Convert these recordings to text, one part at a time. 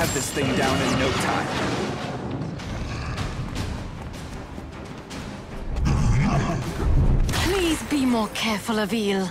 have this thing down in no time. Please be more careful, Avil.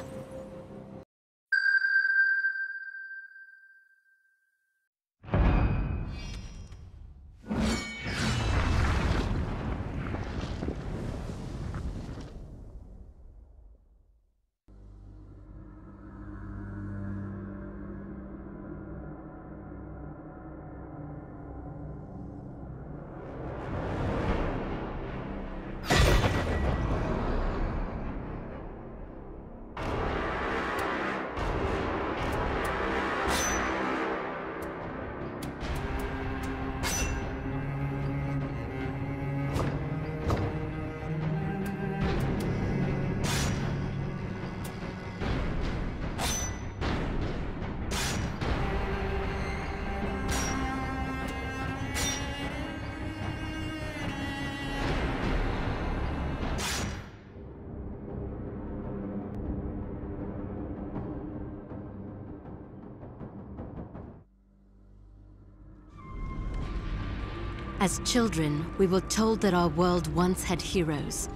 As children, we were told that our world once had heroes.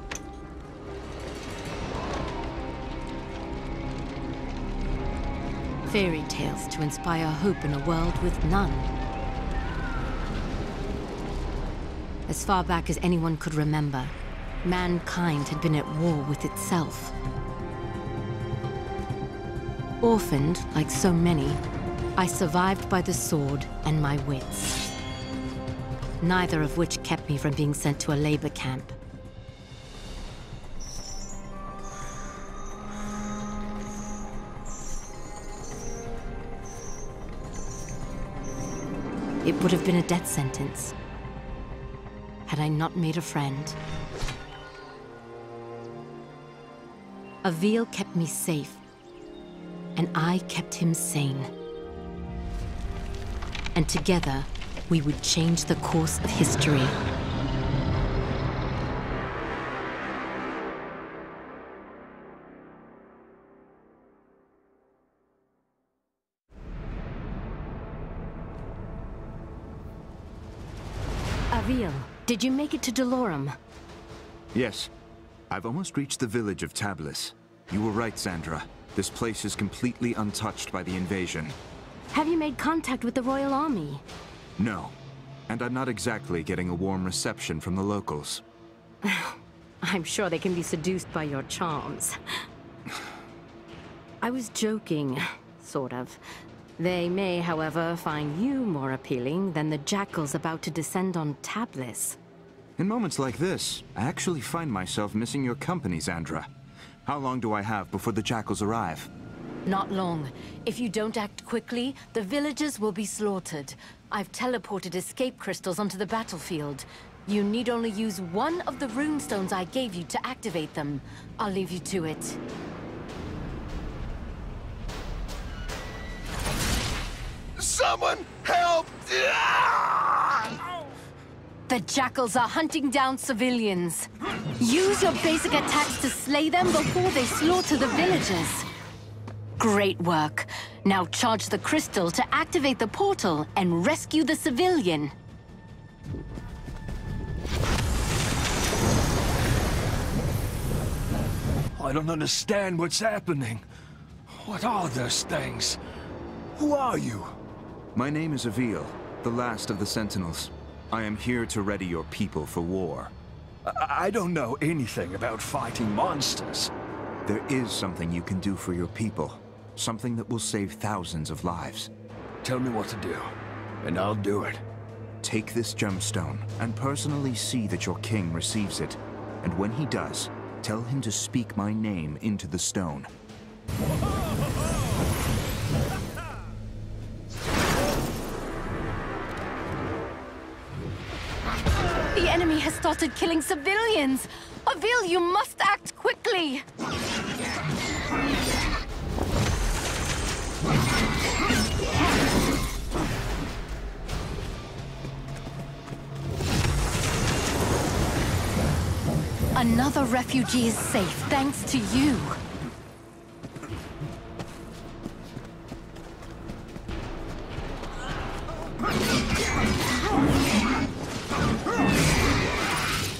Fairy tales to inspire hope in a world with none. As far back as anyone could remember, mankind had been at war with itself. Orphaned, like so many, I survived by the sword and my wits. Neither of which kept me from being sent to a labor camp. It would have been a death sentence had I not made a friend. Avil kept me safe, and I kept him sane. And together, we would change the course of history. Avil, did you make it to Delorum? Yes. I've almost reached the village of Tablis. You were right, Sandra. This place is completely untouched by the invasion. Have you made contact with the Royal Army? No. And I'm not exactly getting a warm reception from the locals. I'm sure they can be seduced by your charms. I was joking, sort of. They may, however, find you more appealing than the jackals about to descend on Tablis. In moments like this, I actually find myself missing your company, Sandra. How long do I have before the jackals arrive? Not long. If you don't act quickly, the villagers will be slaughtered. I've teleported escape crystals onto the battlefield. You need only use one of the runestones I gave you to activate them. I'll leave you to it. Someone help! The jackals are hunting down civilians. Use your basic attacks to slay them before they slaughter the villagers. Great work. Now charge the crystal to activate the portal and rescue the civilian. I don't understand what's happening. What are those things? Who are you? My name is Avil, the last of the Sentinels. I am here to ready your people for war. I don't know anything about fighting monsters. There is something you can do for your people. Something that will save thousands of lives. Tell me what to do, and I'll do it. Take this gemstone, and personally see that your king receives it. And when he does, tell him to speak my name into the stone. The enemy has started killing civilians! Avil, you must act quickly! Another refugee is safe, thanks to you.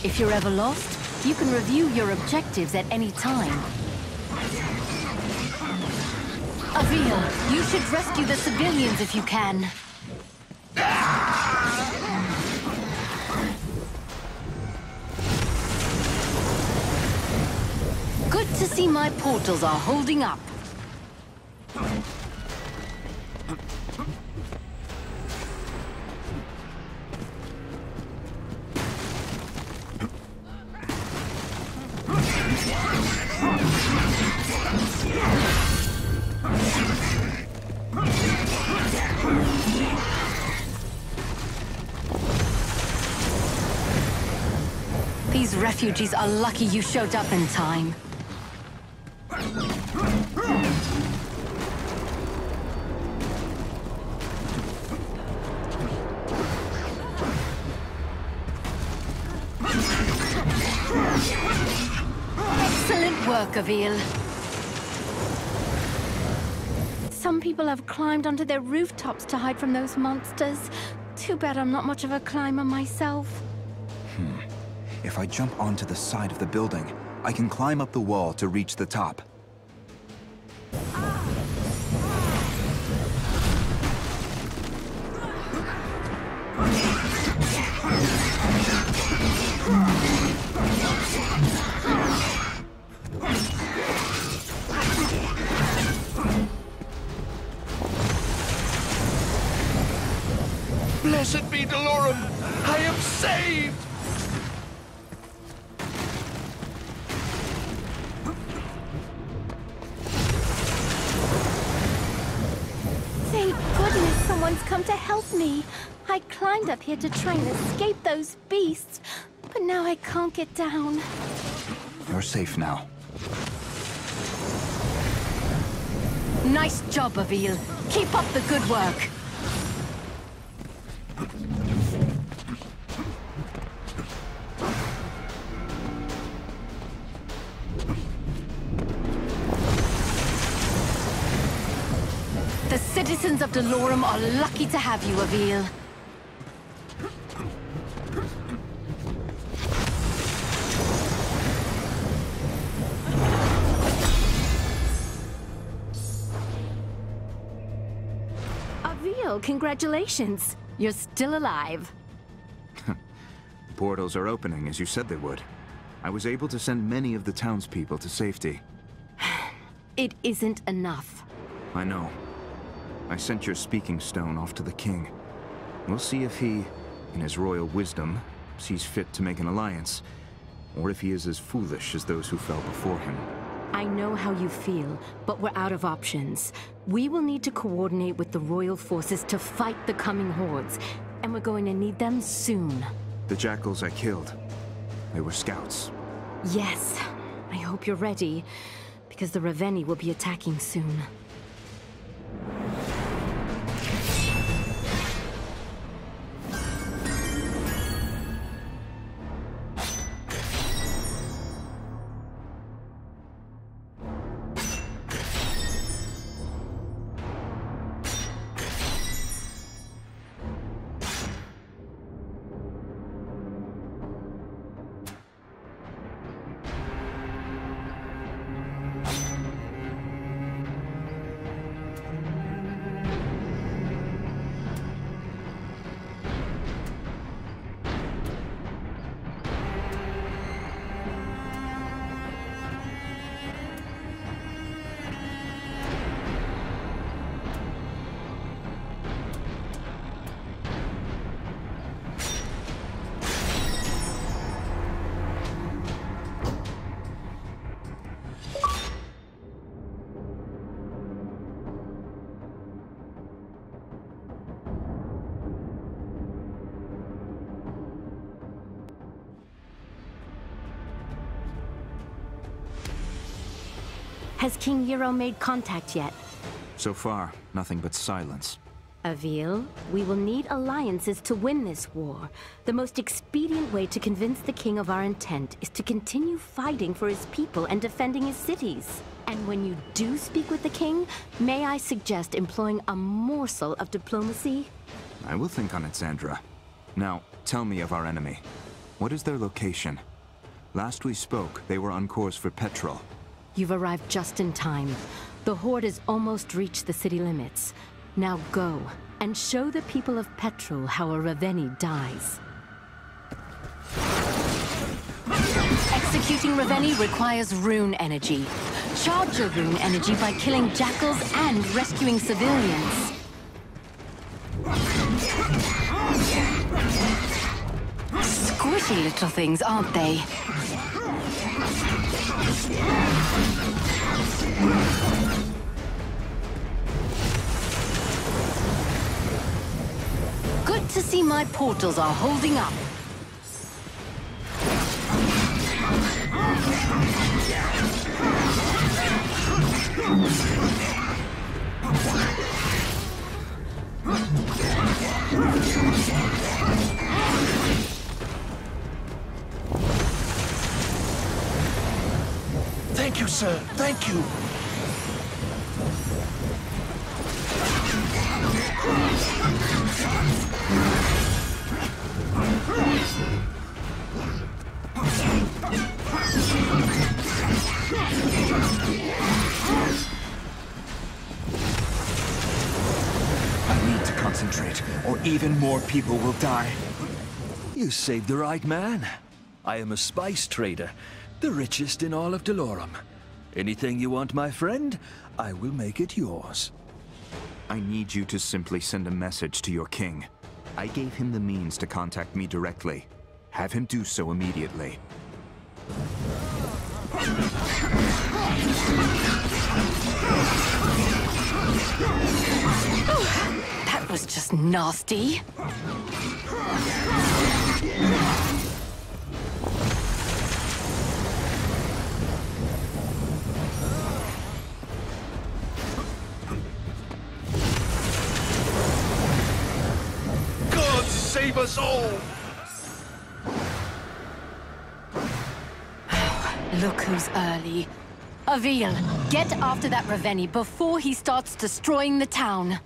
If you're ever lost, you can review your objectives at any time. Avil, you should rescue the civilians if you can. Good to see my portals are holding up. These refugees are lucky you showed up in time. Excellent work, Avil. Some people have climbed onto their rooftops to hide from those monsters. Too bad I'm not much of a climber myself. If I jump onto the side of the building, I can climb up the wall to reach the top. Blessed be Delorum! I am saved! Thank goodness someone's come to help me. I climbed up here to try and escape those beasts, but now I can't get down. You're safe now. Nice job, Avil. Keep up the good work. The citizens of Delorum are lucky to have you, Avil. Avil, congratulations. You're still alive. Portals are opening, as you said they would. I was able to send many of the townspeople to safety. It isn't enough. I know. I sent your speaking stone off to the king. We'll see if he, in his royal wisdom, sees fit to make an alliance, or if he is as foolish as those who fell before him. I know how you feel, but we're out of options. We will need to coordinate with the royal forces to fight the coming hordes, and we're going to need them soon. The jackals I killed, they were scouts. Yes, I hope you're ready, because the Raveni will be attacking soon. Has King Euro made contact yet? So far, nothing but silence. Avil, we will need alliances to win this war. The most expedient way to convince the king of our intent is to continue fighting for his people and defending his cities. And when you do speak with the king, may I suggest employing a morsel of diplomacy? I will think on it, Sandra. Now, tell me of our enemy. What is their location? Last we spoke, they were on course for Petrol. You've arrived just in time. The Horde has almost reached the city limits. Now go, and show the people of Petrol how a Raveni dies. Executing Raveni requires rune energy. Charge your rune energy by killing jackals and rescuing civilians. Squishy little things, aren't they? Good to see my portals are holding up. Thank you, sir. Thank you. I need to concentrate, or even more people will die. You saved the right man. I am a spice trader, the richest in all of Delorum. Anything you want, my friend, I will make it yours. I need you to simply send a message to your king. I gave him the means to contact me directly. Have him do so immediately. That was just nasty. God save us all! Look who's early. Avil, get after that Raveni before he starts destroying the town.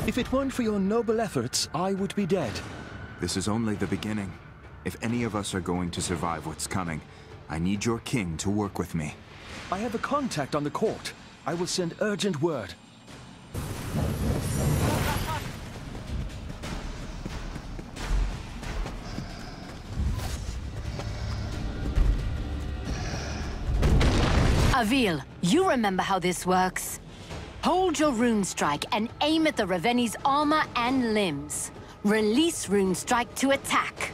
If it weren't for your noble efforts, I would be dead. This is only the beginning. If any of us are going to survive what's coming, I need your king to work with me. I have a contact on the court. I will send urgent word. Avil, you remember how this works. Hold your rune strike and aim at the Raveni's armor and limbs. Release rune strike to attack.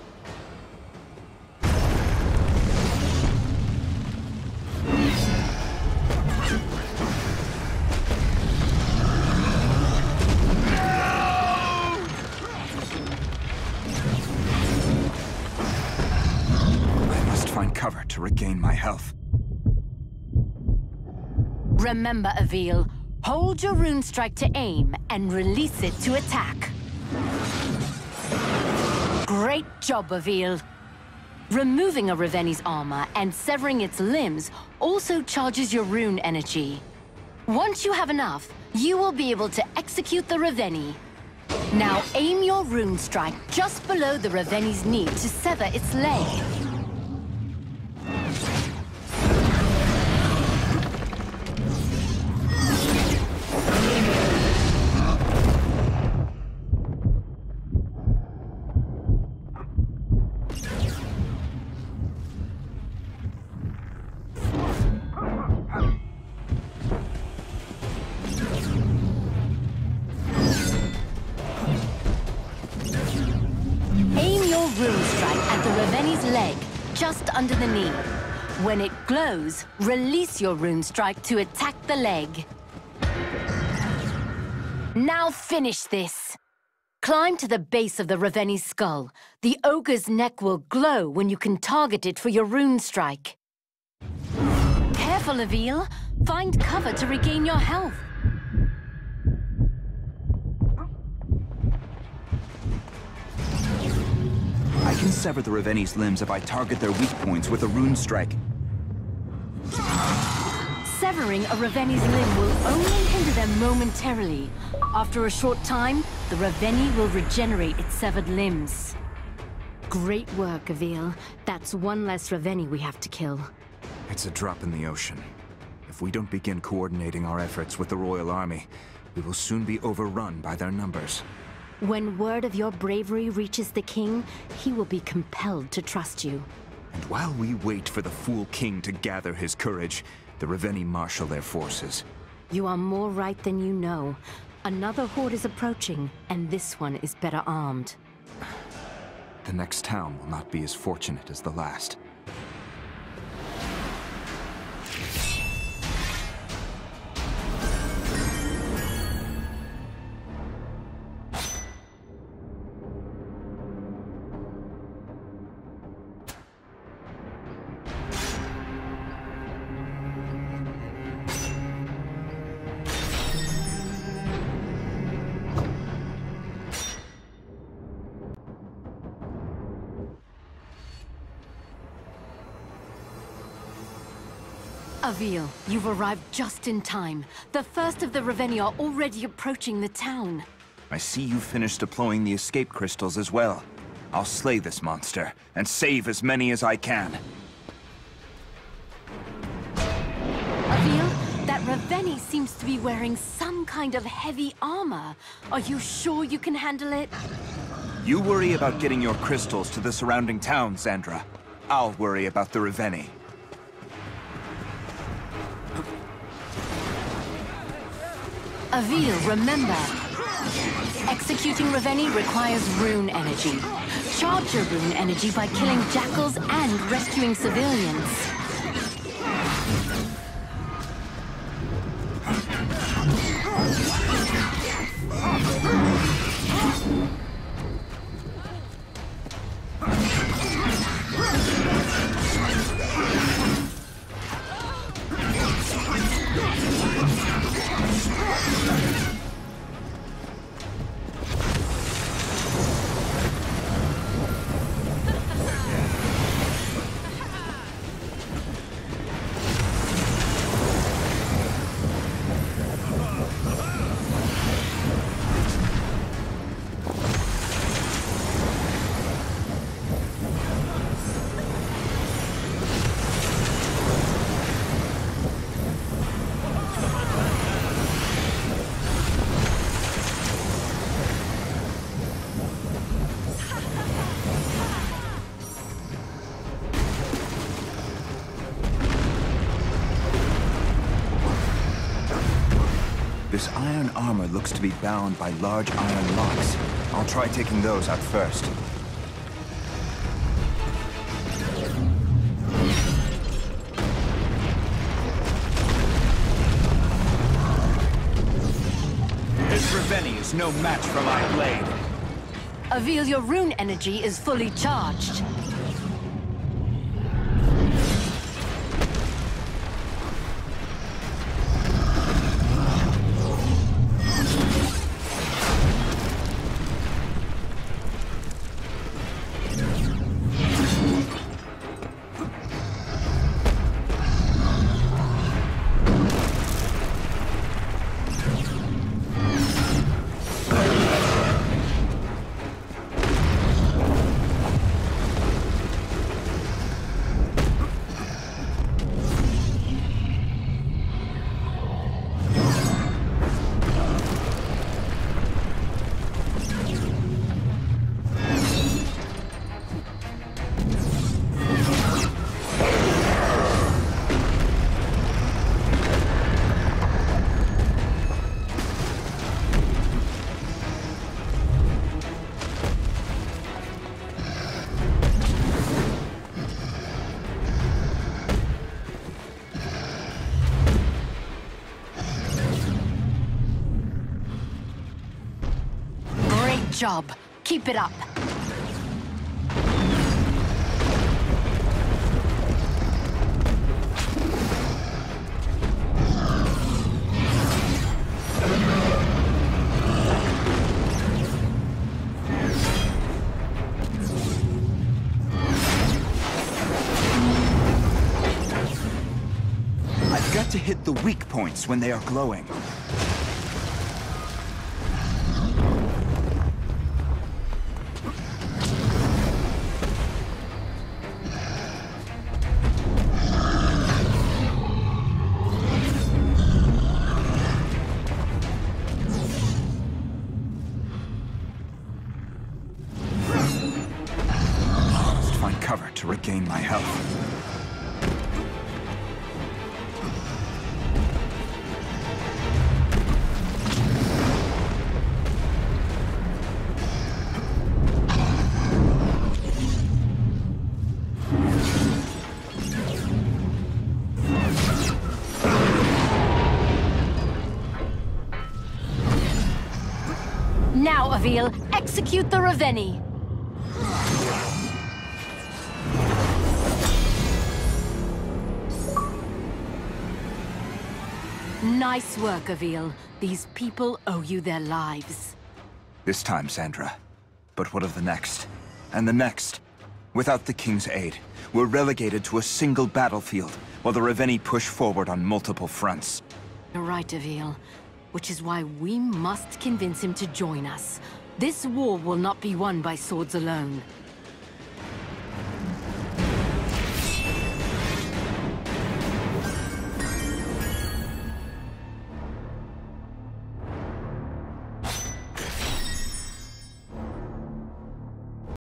I must find cover to regain my health. Remember, Avil, hold your rune strike to aim and release it to attack. Great job, Avil. Removing a Raveni's armor and severing its limbs also charges your rune energy. Once you have enough, you will be able to execute the Raveni. Now aim your rune strike just below the Raveni's knee to sever its leg. Reveni's leg, just under the knee. When it glows, release your rune strike to attack the leg. Now finish this. Climb to the base of the Reveni's skull. The ogre's neck will glow when you can target it for your rune strike. Careful, Avil. Find cover to regain your health. I can sever the Reveni's limbs if I target their weak points with a rune strike. Severing a Reveni's limb will only hinder them momentarily. After a short time, the Reveni will regenerate its severed limbs. Great work, Avil. That's one less Reveni we have to kill. It's a drop in the ocean. If we don't begin coordinating our efforts with the Royal Army, we will soon be overrun by their numbers. When word of your bravery reaches the king, he will be compelled to trust you. And while we wait for the fool king to gather his courage, the Reveni marshal their forces. You are more right than you know. Another horde is approaching, and this one is better armed. The next town will not be as fortunate as the last. Avil, you've arrived just in time. The first of the Reveni are already approaching the town. I see you finished deploying the escape crystals as well. I'll slay this monster, and save as many as I can. Avil, that Reveni seems to be wearing some kind of heavy armor. Are you sure you can handle it? You worry about getting your crystals to the surrounding town, Sandra. I'll worry about the Reveni. Avil, remember, executing Reveni requires rune energy. Charge your rune energy by killing jackals and rescuing civilians. This iron armor looks to be bound by large iron locks. I'll try taking those out first. This Reveni is no match for my blade. Avil, your rune energy is fully charged. job. Keep it up. I've got to hit the weak points when they are glowing. Must find cover to regain my health. Now, Avil, execute the Raveni. Nice work, Avil. These people owe you their lives. This time, Sandra. But what of the next? And the next? Without the King's aid, we're relegated to a single battlefield, while the Raveni push forward on multiple fronts. You're right, Avil. Which is why we must convince him to join us. This war will not be won by swords alone.